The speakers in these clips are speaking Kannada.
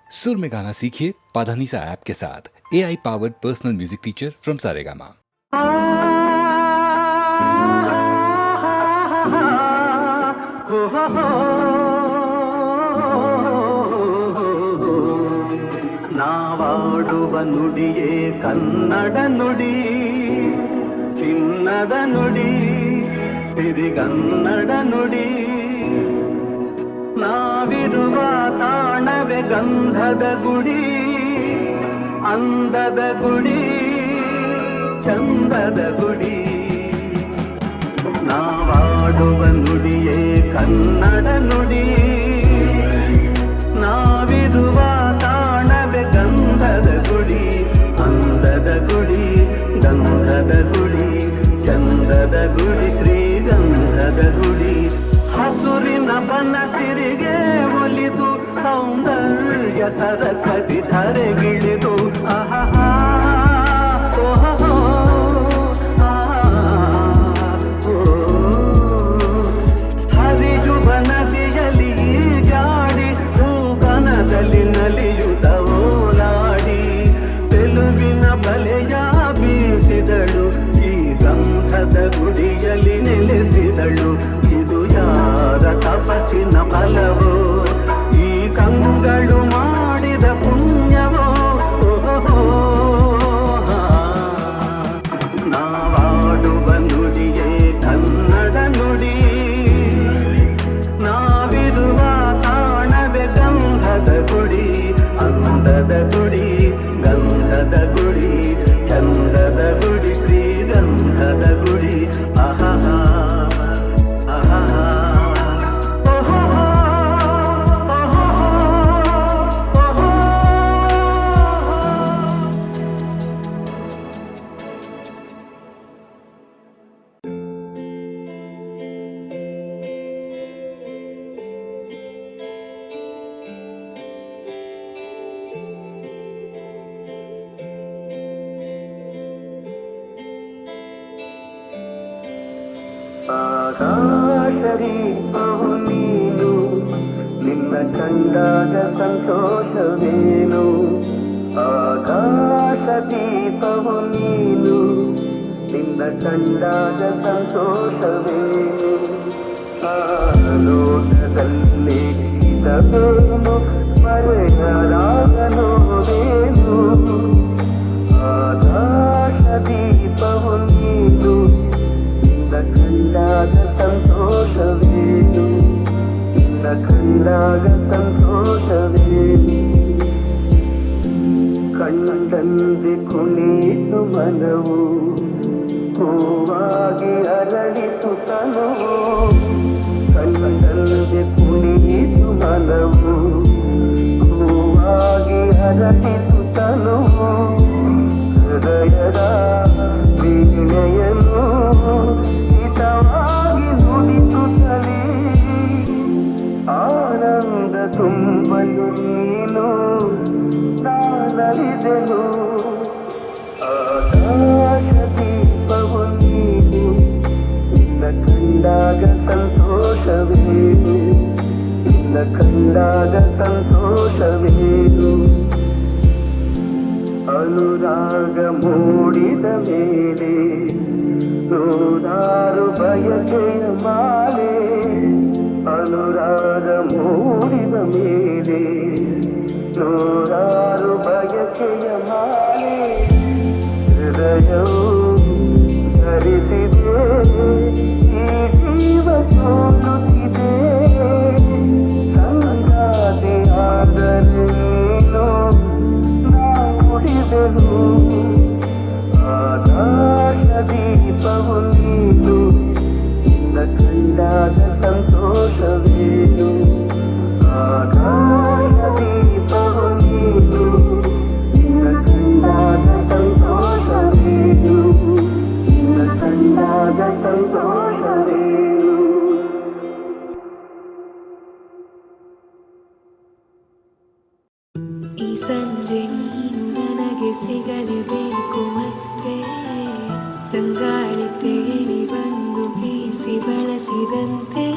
सुर में गाना सीखिए पाधानीसा ऐप के साथ। AI powered personal music teacher from Saregama. ನಾವಾಡುವ ನುಡಿಯೇ ಕನ್ನಡ ನುಡಿ, ಚಿನ್ನದ ನುಡಿ, ಸಿರಿಗನ್ನಡ ನುಡಿ. ನಾವಿರುವ ತಾಣವೇ ಗಂಧದ ಗುಡಿ, ಅಂದದ ಗುಡಿ, ಚಂದದ ಗುಡಿ. ನಾವಾಡುವ ನುಡಿಯೇ ಕನ್ನಡ ನುಡಿ, ನಾವಿರುವ ತಾಣವೇ ಗಂಧದ ಗುಡಿ, ಅಂದದ ಗುಡಿ, ಗಂಧದ ಗುಡಿ, ಚಂದದ ಗುಡಿ, ಶ್ರೀಗಂಧದ ಗುಡಿ. ಹಸುರಿನ ಬನಸಿರಿಗೆ ಒಲಿದು ಸೌಂದರ್ಯ ಸರಸ್ವತಿ ಧರೆಗಿಳಿದು ಆಹಾ ಓಹೋ ಹರಿಯುವ ನದಿಯಲ್ಲಿ ಜಾಡಿ ಹೂಗನದಲ್ಲಿ ನಲಿಯುತ್ತ ಓಲಾಡಿ ತೆಲುಗಿನ ಬಲೆಯ ಬೀಸಿದಳು, ಈ ಗಂಧದ ಗುಡಿಯಲ್ಲಿ ನೆಲೆಸಿದಳು. ಇದು ಯಾರ ತಪಸ್ಸಿನ ಫಲವೋ, ಈ ಕಂಗಳು ಮಾಡಿದ ಪುಣ್ಯವೋ. ನಾವಾಡುವ ನುಡಿಯೇ ಕನ್ನಡ ನುಡಿ, ನಾವಿರುವ ತಾಣವೇ ಗಂಧದ ಗುಡಿ, ಅಂದದ ಗುಡಿ, ಗಂಧದ ಗುಡಿ, ಚಂದದ ಗುಡಿ, ಶ್ರೀಗಂಧದ ಗುಡಿ. ಆಹಾ ಆಕಾಶದೀಪವು ನೀನು, ನಿನ್ನ ಕಂಡಾಗ ಸಂತೋಷವೇನು. ಆಕಾಶದೀಪವು ನೀನು, ನಿನ್ನ ಕಂಡಾಗ ಸಂತೋಷವೇನು. ಆ ಲೋಕದಲ್ಲಿ ಇದವೇನು ಮರೆಯಲಾಗಲೋವೇನು. ಆಕಾಶದೀಪವು ನೀನು, ನಿನ್ನ ಕಂಡಾಗ ಸಂತೋಷವೇನು, ನಿನ್ನ ಕಂಡಾಗ ಸಂತೋಷವೇನು. ಕಂಡಂದೆ ಕುಣಿತು ಮನವು, ಹೂವಾಗಿ ಅರಳಿತು ತನುವು. ಕಂಡಂದೆ ಕುಣಿತು ಮನವು, ಹೂವಾಗಿ ಅರಳಿತು ತನುವು. ಹೃದಯದ ವೀಣೆಯನ್ನು ಹಿತವಾಗಿ ನುಡಿಸುತ್ತಲೇ ಆನಂದ ತುಂಬಲು ನೀನು ನಾನಲಿದೆನು. ಆಕಾಶದೀಪವು ನೀನು, ನಿನ್ನ ಕಂಡಾಗ ಸಂತೋಷವೇನು, ನಿನ್ನ ಕಂಡಾಗ ಸಂತೋಷವೇನು. ಅನುರಾಗ ಮೂಡಿದ ಮೇಲೆ ನೂರಾರು ಬಯಕೆಯ ಮಾಲೆ, ಅನುರಾಗ ಮೂಡಿದ ಮೇಲೆ ನೂರಾರು ಬಯಕೆಯ ಮಾಲೆ. ಹೃದಯವು ಧರಿಸಿದೆ, ಈ ಜೀವ ಸೋಲುತ್ತಿದೆ. ಸಂಗಾತಿಯಾದರೆ ನೀನು ಉಳಿದೆನು. ಆಕಾಶದೀಪವು ನೀನು, ನಿನ್ನ ಕಂಡಾಗ ಸಂತೋಷವೇನು. ಆಕಾಶದೀಪವು ನೀನು, ನಿನ್ನ ಕಂಡಾಗ ಸಂತೋಷವೇನು, ನಿನ್ನ ಕಂಡಾಗ ಸಂತೋಷವೇನು. ಈ ಸಂಜೆ ನೀನು ನನಗೆ ಸಿಗಲೇಬೇಕು ಮತ್ತೆ, ತಂಗಾಳಿ ತೇರಿ ಬಂದು ಬೀಸಿ ಬಳಸಿದಂತೆ.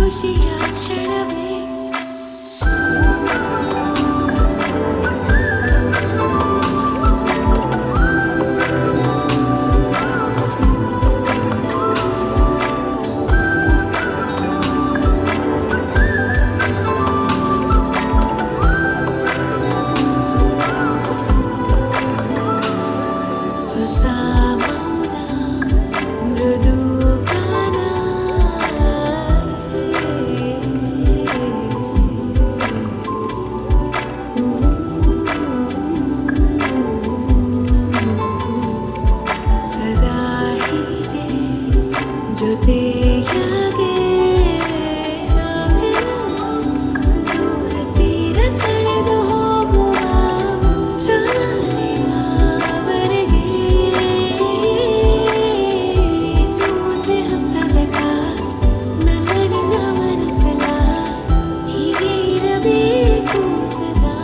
ಖುಷಿಯ ಕ್ಷಣವೇ ಜೊತೆಯಾಗೆ ದೂರ ತೀರ ಕಳೆದು ಹೋಗುವ ಶಾಲೆಯವರೆಗೆ ಮುಂದೆ ಹೊಸದಕ ನನ್ನ ನಿನ್ನ ಮನಸ್ಸಲ್ಲ ಹೀಗೆ ಇರಬೇಕು ಸದಾ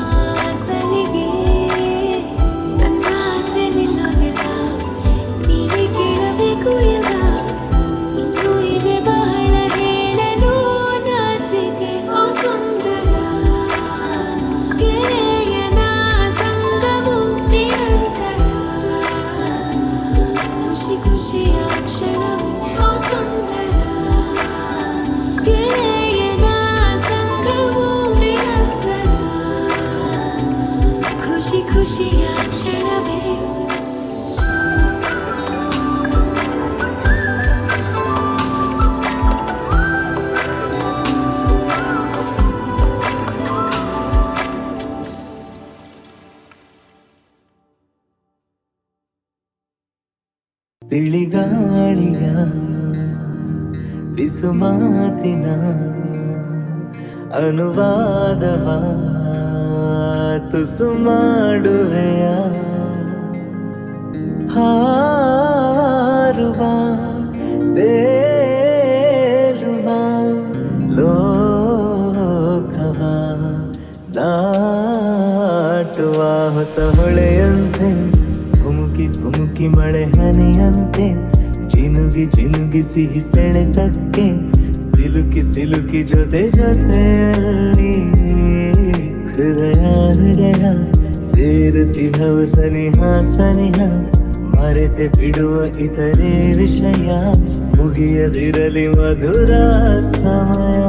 ಸಲಿಗೆ ನನ್ನ ಆಸೆ ನಿಲ್ಲೋದಿಲ್ಲ ನೀವೇ ಕೇಳಬೇಕು ಎಲ್ಲ ಖುಷಿಯ ಕ್ಷಣವೇ ಓ ಸುಂದರ ಗೆಳೆಯನ ಸಂಗವು ನಿರಂತರ ಖುಷಿ ಖುಷಿಯ ಕ್ಷಣವೇ ತಿಳಿಗಾಳಿಯ ಬಿಸು ಮಾತಿನ ಅನುವಾದವ ತುಸು ಮಾಡುವೆಯ ಹಾರುವ ತೇಲುವ ಲೋಕವ ದಾಟುವ ಹೊಸ ಹೊಳೆಯಂತೆ ಧುಮುಕಿ ಧುಮುಕಿ ಮಳೆ ಹನಿಯಂತೆ ಜಿನುಗಿ ಜಿನುಗಿ ಸಿಹಿ ಸೆಳೆತಕ್ಕೆ ಸಿಲುಕಿ ಸಿಲುಕಿ ಜೊತೆ ಜೊತೆಯಲ್ಲಿ ಹೃದಯ ಹೃದಯ ಸೇರುತ್ತಿಹವು ಸನಿಹ ಸನಿಹ ಮರೆತೆ ಬಿಡುವ ಇತರೆ ವಿಷಯ ಮುಗಿಯದಿರಲಿ ಮಧುರ ಸಮಯ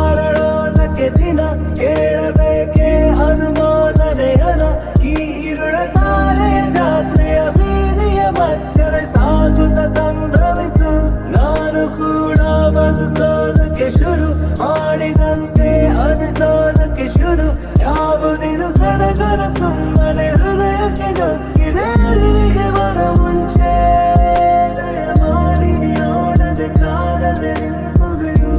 ಅರಳೋದಕ್ಕೆ ದಿನ ಕೇಳಬೇಕೆ ಅನುಮೋದನೆಯನ ಈ ಇರುಳ ತಾರೆಯ ಜಾತ್ರೆಯ ಬೀದಿಯ ಮಧ್ಯೆ ಸಾಗುತ್ತ ಸಂಭ್ರಮಿಸು ನಾನು ಕೂಡ ಬದುಕೋದಕ್ಕೆ ಶುರು ಮಾಡಿದಂತೆ ಅನಿಸೋದಕ್ಕೆ ಶುರು ಯಾವುದಿದು ಸಡಗರ ಸುಮ್ಮನೆ ಹೃದಯಕ್ಕೆ ನೊಕ್ಕಿದೆ ಅಲ್ಲಿಗೆ ಬರ ಮುಂಚೆ ಮಾಡಿ ನೋಡದೆ ಕಾಣದೆ ನಿಂತು ಬಿಡು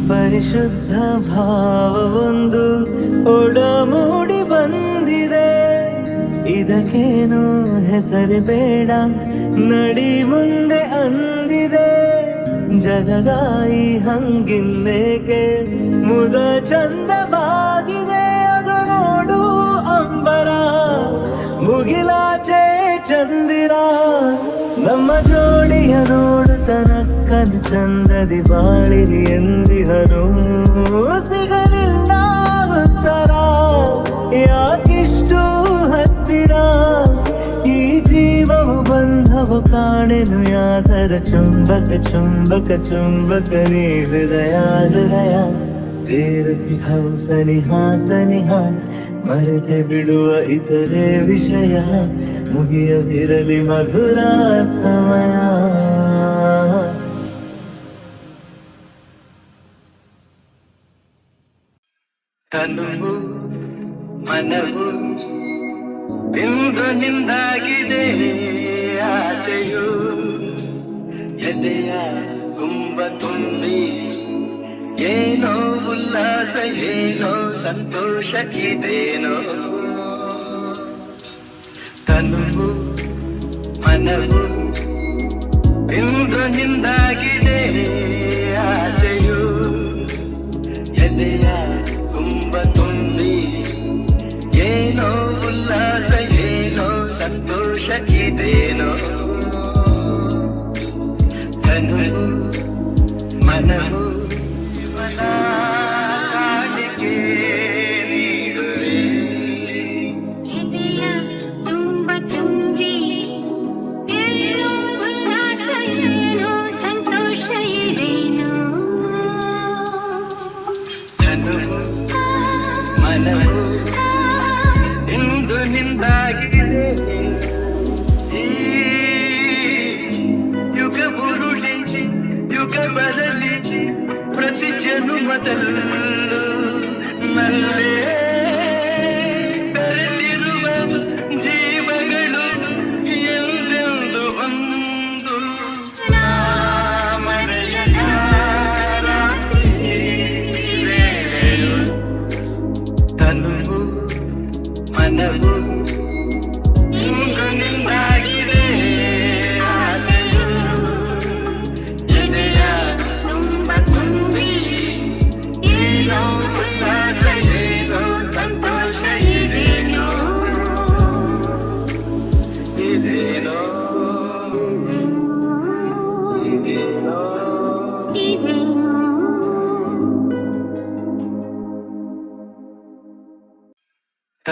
ಪರಿಶುದ್ಧ ಭಾವವೊಂದು ಒಡಮೂಡಿ ಬಂದಿದೆ ಇದಕ್ಕೇನು ಹೆಸರು ಬೇಡ ನಡಿ ಮುಂದೆ ಅಂದಿದೆ ಜಗದಾಯಿ ಹಂಗಿಂದೇಕೆ ಮುದ ಚಂದವಾಗಿದೆ ಅದು ನೋಡು ಅಂಬರ ಮುಗಿಲಾಚೆ ಚಂದಿರ ನಮ್ಮ ಜೋಡಿಯ ನೋಡುತ್ತನಕ್ಕನು ಚಂದದಿ ಬಾಳಿರಿ ಎಂದಿಹನು ಸಿಗಲಿಲ್ಲ ಉತ್ತರ ಯಾಕಿಷ್ಟು ಹತ್ತಿರ ಈ ಜೀವವು ಬಂಧವು ಕಾಣೆನು ಯಾದರ ಚುಂಬಕ ಚುಂಬಕ ಚುಂಬಕ ನೀ ಹೃದಯ ಹೃದಯ ಸೇರುತ್ತಿ ಹೌ ಸನಿಹ ಸನಿಹ ಮರೆತೆ ಬಿಡುವ ಇತರೆ ವಿಷಯ ಮುಗಿಯದಿರಲಿ ಮಧುರ ಸಮಯ ತನುವು ಮನವು ಇಂದು ನಿಂದಾಗಿದೆ ಆಸೆಯು ಎದೆಯ ತುಂಬ ತುಂಬಿ ಏನೋ ಉಲ್ಲಾಸ ಏನೋ ಸಂತೋಷ ಇದೇನೋ ತನುವು ಮನವು ಇಂದು ನಿಂದಾಗಿದೆ ಆಸೆಯು ಎದೆಯ ತುಂಬ ತುಂಬಿ ಏನೋ ಉಲ್ಲಾಸ ಏನೋ ಸಂತೋಷ ಇದೇನೋ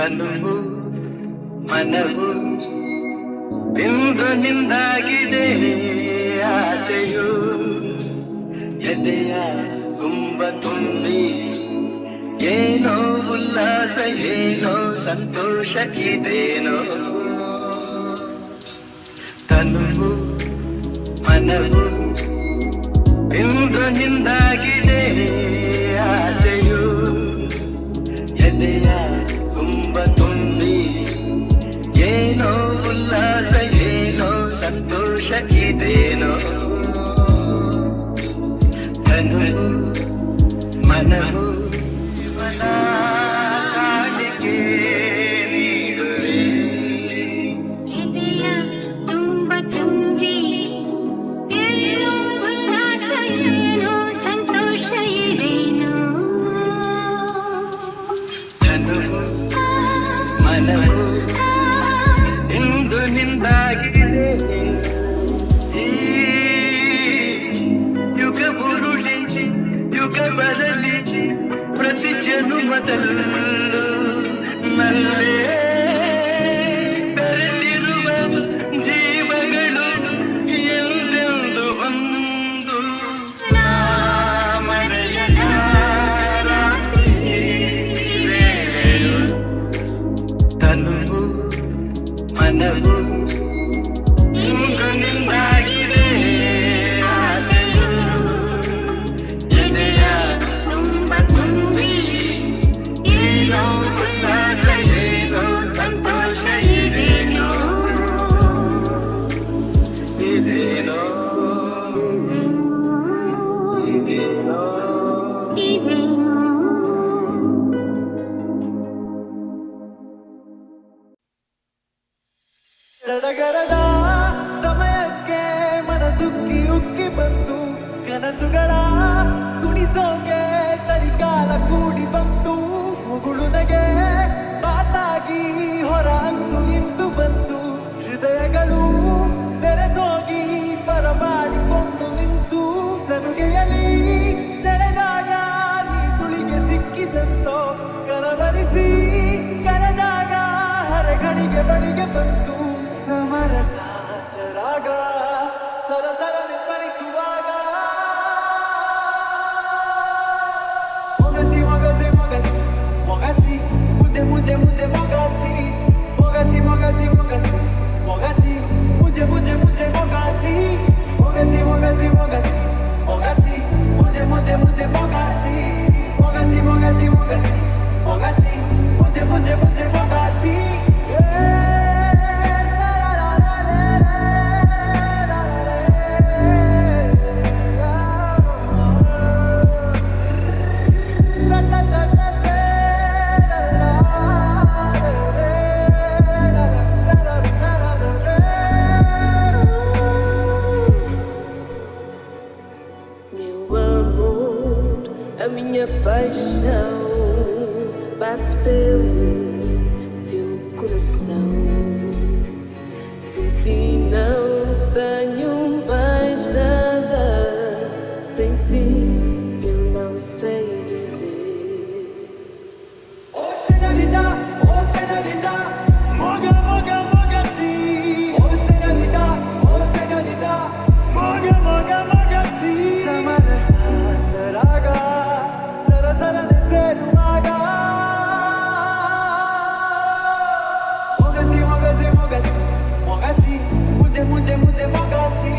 ತನುವು ಮನವು ಇಂದು ನಿಂದಾಗಿದೆ ಆಸೆಯು ಎದೆಯ ತುಂಬ ತುಂಬಿ ಏನೋ ಉಲ್ಲಾಸ ಏನೋ ಸಂತೋಷ ಇದೇನೋ ತನುವು ಮನವು ಇಂದು ನಿಂದಾಗಿದೆ ಆಸೆಯು ಎದೆಯ ತುಂಬ ತುಂಬಿ ಏನೋ ಉಲ್ಲಾಸ ಏನೋ ಸಂತೋಷ ಇದೇನೋ ತನುವು ಮನವು ಇವನ ಕಾಣಿಕೆ ನೀಡುವೆ ಹೃದಯ ತುಂಬ ತುಂಬಿ ಏನೋ ಉಲ್ಲಾಸ ಏನೋ ಸಂತೋಷ ಇದೇನೋ ತನುವು ಮನವು ಇಂದು ನಿಂದಾಗಿದೆ ಈ ಯುಗ ಬುರುಳಿ ಯುಗ ಬರಲಿ ಪ್ರತಿ ಜನುಮದಲ್ಲೂ ನಲ್ಲೇ ಬೆರೆತಿರುವ ಜೀವಗಳು ಎಂದೆಂದು ಒಂದು ಮರೆಯದ ರಾತ್ರಿ ವೇಳೆಯು ತನುವು ಮನವು ಇಂದು ನಿಂದಾಗಿದೆ ಆಸೆಯು ಎದೆಯ ತುಂಬ ತುಂಬಿ ಏನೋ ಉಲ್ಲಾಸ ಏನೋ ಸಂತೋಷ ಇದೇನೋ ಇದೇನೋ ಇದೇನೋ ಸಡಗರದ ಸಮಯಕ್ಕೆ ಮನಸುಕ್ಕಿ ಉಕ್ಕಿ ಬಂತು ಕನಸುಗಳ ಕುಣಿಸೋಕೆ ಸರಿಕಾಲ ಕೂಡಿ ಬಂತು ಮುಗುಳುನಗೆ ಮಾತಾಗಿ ಹೊರ ಅಂದು ನಿಂತು ಬಂತು ಹೃದಯಗಳು ಬೆರೆತೋಗಿ ಬರಮಾಡಿಕೊಂಡು ನಿಂತು ಸನುಗೆಯಲ್ಲಿ ಸೆಳೆದಾಗ ನೀ ಸುಳಿಗೆ ಸಿಕ್ಕಿದಂತೋ ಕಲವರಿಸಿ ಕರೆದಾಗ ಹರಗಣಿಗೆ ಬಳಿಗೆ ಬಂತು ಸಮರಸ ಸರಾಗ ಸರಸರ ಸ್ಮರಿಸುವಾಗ ಮೊಗಚಿ ಮೊಗಚಿ ಮೊಗಚಿ ಮೊಗಚಿ ಮುಜೆ ಮುಜೆ ಮುಜೆ ಮೊಗಚಿ ಮೊಗಚಿ ಮೊಗಚಿ ಮೊಗಚಿ ಮೊಗಚಿ ಮುಜೆ ಮುಜೆ ಮುಜೆ ಮೊಗಚಿ ಮೊಗಚಿ ಮೊಗಚಿ ಮೊಗಚಿ ಮೊಗಚಿ ಮುಜೆ ಮುಜೆ ಮುಜೆ ಮೊಗಚಿ ಮೊಗಚಿ ಮೊಗಚಿ ಮೊಗಚಿ ಮೊಗಚಿ ಮುಜೆ ಮುಜೆ ಮುಜೆ ಮೊಗಚಿ Meu amor, a minha paixão bate pelo teu coração. Sem ti não tenho mais nada, sem ti eu não sei viver. Oh señorita, moga moga mogati. Oh señorita, moga moga mogati. Samarasa saraga, sara sara de seruaga. Mogati mogati mogati, mogati, mujhe mujhe mujhe mogati.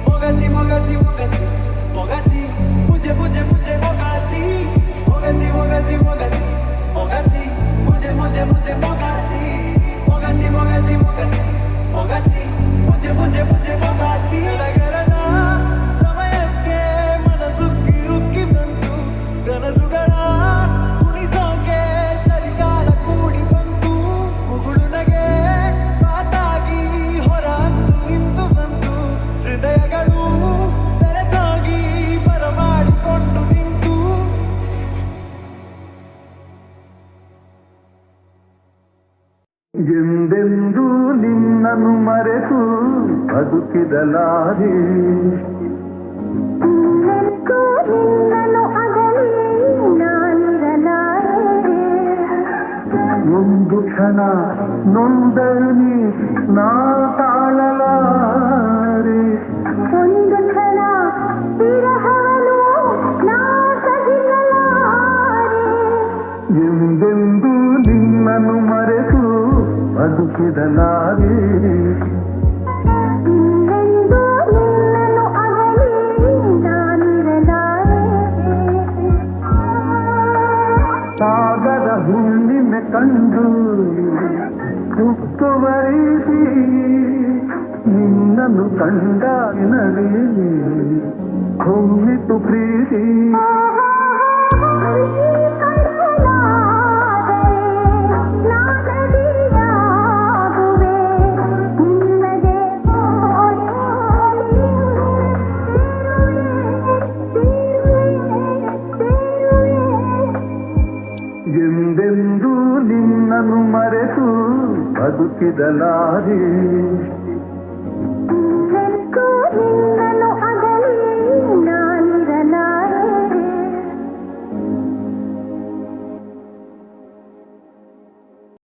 Mogati mogati mogati, mogati, mujhe mujhe mujhe mogati. Mogati mogati mogati. Mogati, mujhe mujhe mujhe mogati. Mogati mogati mogati. Mogati, mujhe mujhe mujhe mogati. ಸಡಗರದ ಸಮಯಕ್ಕೆ ಮನಸುಕ್ಕಿ ಉಕ್ಕಿ ಬಂತು ಕನಸುಗಳ ಕುಣಿಸೋಕೆ ಸರಿಕಾಲ ಕೂಡಿ ಬಂತು ಮುಗುಳುನಗೆ ಮಾತಾಗಿ ಹೊರ ಅಂದು ನಿಂತು ಬಂತು ಹೃದಯಗಳು ಬೆರೆತಾಗಿ ಬರಮಾಡಿಕೊಂಡು ನಿಂತು ಎಂದೆಂದೂ ನಿನ್ನನ್ನು ಮರೆತು ಬದುಕಿದಲಾರೆ ನಿನ್ನನ್ನು ಅಗಲಿ ನಾನಿರಲಾರೆ ಒಂದು ಕ್ಷಣ ನೊಂದನಿ ನಾ ತಾಳಲಾರೆ. ಒಂದು ಕ್ಷಣ ವಿರಹವನು ನಾ ಸಹಿಸಲಾರೆ. ಎಂದೆಂದು ನಿನ್ನನ್ನು ಮರೆತು ಬದುಕಿದಲಾರೆ. ಇನ್ನೆಂದೂ ನಿನ್ನನ್ನು ಅಗಲಿ ನಾನಿರಲಾರೆ. ಸಾಗರ ಹುಣ್ಣಿಮೆ ಕಂಡು ಸುತ್ತುವರಿಸಿ ನಿನ್ನನ್ನು ಕಂಡಾಗಿನಲಿ ಹೊಮ್ಮಿತು ಪ್ರೀತಿ. ಎಂದೆಂದೂ ನಿನ್ನನ್ನು ಮರೆತು ಬದುಕಿದಲಾರೆ. ನಿನ್ನನ್ನು